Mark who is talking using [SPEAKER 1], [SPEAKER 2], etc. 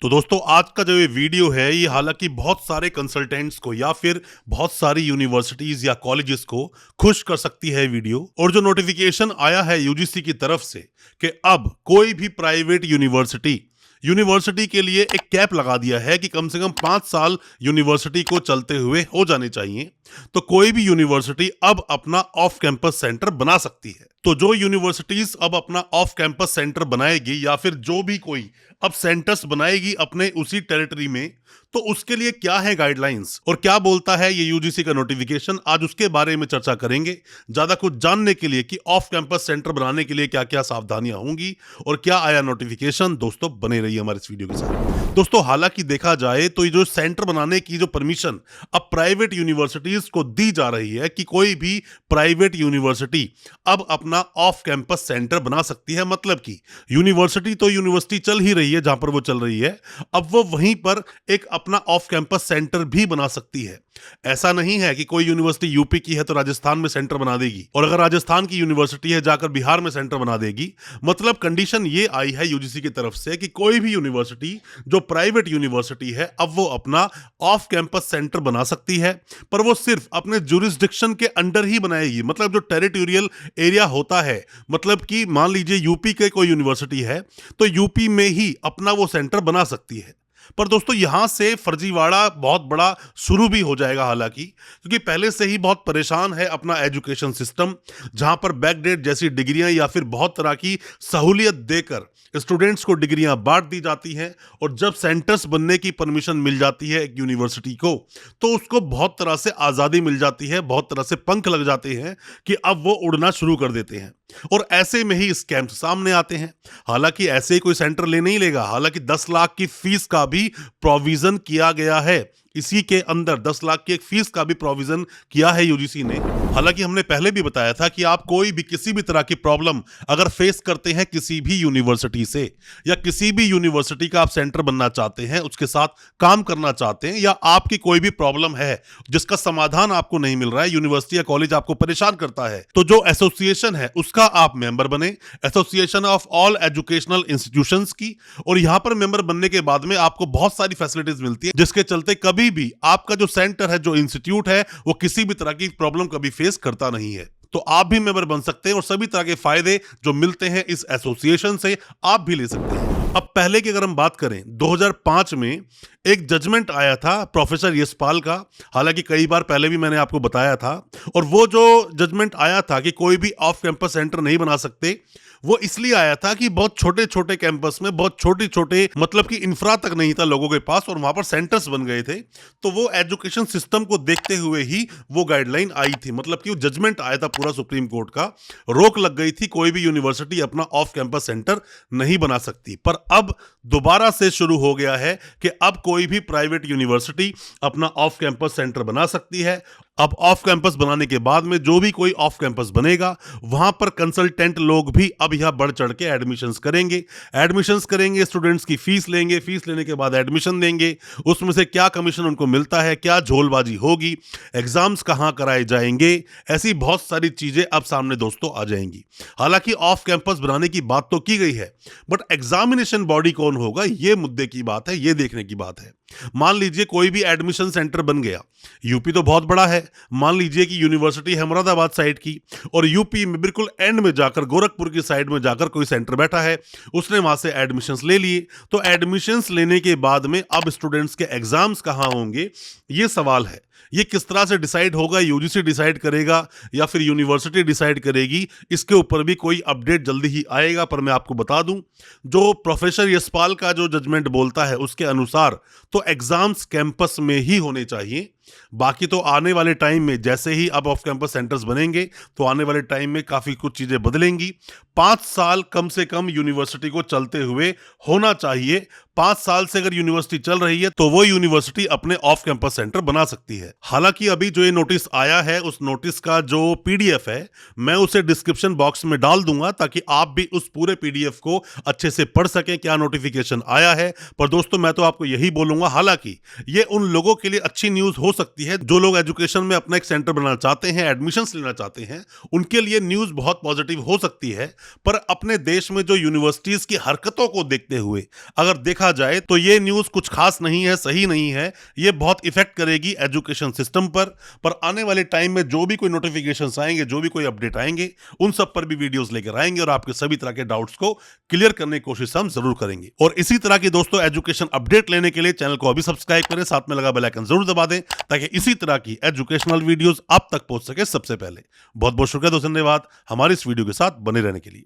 [SPEAKER 1] तो दोस्तों आज का जो ये वीडियो है ये हालांकि बहुत सारे कंसल्टेंट्स को या फिर बहुत सारी यूनिवर्सिटीज या कॉलेजेस को खुश कर सकती है वीडियो। और जो नोटिफिकेशन आया है यूजीसी की तरफ से कि अब कोई भी प्राइवेट यूनिवर्सिटी के लिए एक कैप लगा दिया है कि कम से कम 5 साल यूनिवर्सिटी को चलते हुए हो जाने चाहिए, तो कोई भी यूनिवर्सिटी अब अपना ऑफ कैंपस सेंटर बना सकती है। तो जो यूनिवर्सिटीज अब अपना ऑफ कैंपस सेंटर बनाएगी या फिर जो भी कोई अब सेंटर्स बनाएगी अपने उसी टेरिटरी में, तो उसके लिए क्या है गाइडलाइंस और क्या बोलता है ये यूजीसी का नोटिफिकेशन, आज उसके बारे में चर्चा करेंगे। ज्यादा कुछ जानने के लिए कि ऑफ कैंपस सेंटर बनाने के लिए क्या क्या सावधानियां होंगी और क्या आया नोटिफिकेशन, दोस्तों बने रहिए हमारे इस वीडियो के साथ। दोस्तों हालांकि देखा जाए तो ये जो सेंटर बनाने की जो परमिशन अब प्राइवेट यूनिवर्सिटीज को दी जा रही है कि कोई भी प्राइवेट यूनिवर्सिटी अब अपना ऑफ कैंपस सेंटर बना सकती है। मतलब कि यूनिवर्सिटी तो यूनिवर्सिटी चल ही रही है जहां पर वो चल रही है, अब वो वहीं पर एक अपना ऑफ कैंपस सेंटर भी बना सकती है। ऐसा नहीं है कि कोई यूनिवर्सिटी यूपी की है तो राजस्थान में सेंटर बना देगी, और अगर राजस्थान की यूनिवर्सिटी है जाकर बिहार में सेंटर बना देगी। मतलब कंडीशन ये आई है यूजीसी की तरफ से कि कोई भी यूनिवर्सिटी जो प्राइवेट यूनिवर्सिटी है अब वो अपना ऑफ कैंपस सेंटर बना सकती है, पर वो सिर्फ अपने जुरिस्डिक्शन के अंडर ही बनाएगी। मतलब जो टेरिटोरियल एरिया होता है, मतलब कि मान लीजिए यूपी के कोई यूनिवर्सिटी है तो यूपी में ही अपना वो सेंटर बना सकती है। पर दोस्तों यहां से फर्जीवाड़ा बहुत बड़ा शुरू भी हो जाएगा, हालांकि क्योंकि पहले से ही बहुत परेशान है अपना एजुकेशन सिस्टम, जहां पर बैकडेट जैसी डिग्रियां या फिर बहुत तरह की सहूलियत देकर स्टूडेंट्स को डिग्रियां बांट दी जाती हैं। और जब सेंटर्स बनने की परमिशन मिल जाती है एक यूनिवर्सिटी को, तो उसको बहुत तरह से आज़ादी मिल जाती है, बहुत तरह से पंख लग जाते हैं कि अब वो उड़ना शुरू कर देते हैं। और ऐसे में ही स्कैम्स सामने आते हैं। हालांकि ऐसे ही कोई सेंटर ले नहीं लेगा, हालांकि 10 लाख की फीस का भी प्रोविजन किया गया है। इसी के अंदर 10 लाख की एक फीस का भी प्रोविजन किया है यूजीसी ने। हालांकि हमने पहले भी बताया था कि आप कोई भी किसी भी तरह की प्रॉब्लम अगर फेस करते हैं किसी भी यूनिवर्सिटी से, या किसी भी यूनिवर्सिटी का आप सेंटर बनना चाहते हैं, उसके साथ काम करना चाहते हैं, या आपकी कोई भी प्रॉब्लम है जिसका समाधान आपको नहीं मिल रहा है, यूनिवर्सिटी या कॉलेज आपको परेशान करता है, तो जो एसोसिएशन है उसका आप मेंबर बने, association of all educational institutions की। और यहां पर मेंबर बनने के बाद में आपको बहुत सारी फैसिलिटीज मिलती है, जिसके चलते कभी भी आपका जो सेंटर है, जो इंस्टीट्यूट है, वो किसी भी तरह की प्रॉब्लम कभी फेस करता नहीं है। तो आप भी मेंबर बन सकते हैं और सभी तरह के फायदे जो मिलते हैं इस एसोसिएशन से आप भी ले सकते हैं। अब पहले की अगर हम बात करें, 2005 में एक जजमेंट आया था प्रोफेसर यशपाल का, हालांकि कई बार पहले भी मैंने आपको बताया था। और वो जो जजमेंट आया था कि कोई भी ऑफ कैंपस सेंटर नहीं बना सकते, वो इसलिए आया था कि बहुत छोटे छोटे कैंपस में बहुत छोटे छोटे, मतलब कि इंफ्रा तक नहीं था लोगों के पास, और वहां पर सेंटर्स बन गए थे। तो वो एजुकेशन सिस्टम को देखते हुए ही वो गाइडलाइन आई थी, मतलब कि वो जजमेंट आया था पूरा सुप्रीम कोर्ट का, रोक लग गई थी, कोई भी यूनिवर्सिटी अपना ऑफ कैंपस सेंटर नहीं बना सकती। पर अब दोबारा से शुरू हो गया है कि अब कोई भी प्राइवेट यूनिवर्सिटी अपना ऑफ कैंपस सेंटर बना सकती है। अब ऑफ कैंपस बनाने के बाद में जो भी कोई ऑफ कैंपस बनेगा, वहां पर कंसल्टेंट लोग भी अब यह बढ़ चढ़ के एडमिशंस करेंगे, स्टूडेंट्स की फीस लेंगे, फीस लेने के बाद एडमिशन देंगे, उसमें से क्या कमीशन उनको मिलता है, क्या झोलबाजी होगी, एग्जाम्स कहां कराए जाएंगे, ऐसी बहुत सारी चीजें अब सामने दोस्तों आ जाएंगी। हालांकि ऑफ कैंपस बनाने की बात तो की गई है, बट एग्जामिनेशन बॉडी कौन होगा, यह मुद्दे की बात है, यह देखने की बात है। मान लीजिए कोई भी एडमिशन सेंटर बन गया, यूपी तो बहुत बड़ा है, मान लीजिए कि यूनिवर्सिटी है मुरादाबाद साइड की, और यूपी में बिल्कुल एंड में जाकर गोरखपुर की साइड में जाकर कोई सेंटर बैठा है, उसने वहां से एडमिशंस ले लिए। तो एडमिशंस लेने के बाद में अब स्टूडेंट्स के एग्जाम्स कहां होंगे, ये सवाल है। ये किस तरह से डिसाइड होगा, यूजीसी डिसाइड करेगा या फिर यूनिवर्सिटी डिसाइड करेगी, इसके ऊपर भी कोई अपडेट जल्दी ही आएगा। पर मैं आपको बता दूं, जो प्रोफेसर यशपाल का जो जजमेंट बोलता है उसके अनुसार तो एग्जाम्स कैंपस में ही होने चाहिए। बाकी तो आने वाले टाइम में जैसे ही अब ऑफ कैंपस सेंटर्स बनेंगे तो आने वाले टाइम में काफी कुछ चीजें बदलेंगी। 5 साल कम से कम यूनिवर्सिटी को चलते हुए होना चाहिए। 5 साल से अगर यूनिवर्सिटी चल रही है तो वो यूनिवर्सिटी अपने ऑफ कैंपस सेंटर बना सकती है। हालांकि अभी जो ये नोटिस आया है, उस नोटिस का जो पीडीएफ है मैं उसे डिस्क्रिप्शन बॉक्स में डाल दूंगा, ताकि आप भी उस पूरे पीडीएफ को अच्छे से पढ़ सकें क्या नोटिफिकेशन आया है। पर दोस्तों मैं तो आपको यही बोलूंगा, हालांकि ये उन लोगों के लिए अच्छी न्यूज हो सकती है। जो लोग एजुकेशन में अपना एक सेंटर बनाना चाहते हैं, एडमिशंस लेना चाहते हैं, उनके लिए न्यूज़ बहुत पॉजिटिव हो सकती है। पर अपने देश में जो यूनिवर्सिटीज़ की हरकतों को देखते हुए अगर देखा जाए तो ये न्यूज़ कुछ खास नहीं है, सही नहीं है। ये बहुत इफ़ेक्ट करेगी एजुकेशन सिस्टम पर आने वाले टाइम में जो भी कोई नोटिफिकेशंस आएंगे, जो भी कोई अपडेट आएंगे, उन सब पर भी वीडियोस लेकर आएंगे और आपके सभी तरह के डाउट्स को क्लियर करने की कोशिश हम जरूर करेंगे। और इसी तरह की दोस्तों एजुकेशन अपडेट लेने के लिए चैनल को अभी सब्सक्राइब करें, साथ में लगा बेल आइकन जरूर दबा दें ताकि इसी तरह की एजुकेशनल वीडियोस आप तक पहुंच सके सबसे पहले। बहुत बहुत शुक्रिया दोस्तों, धन्यवाद हमारे इस वीडियो के साथ बने रहने के लिए।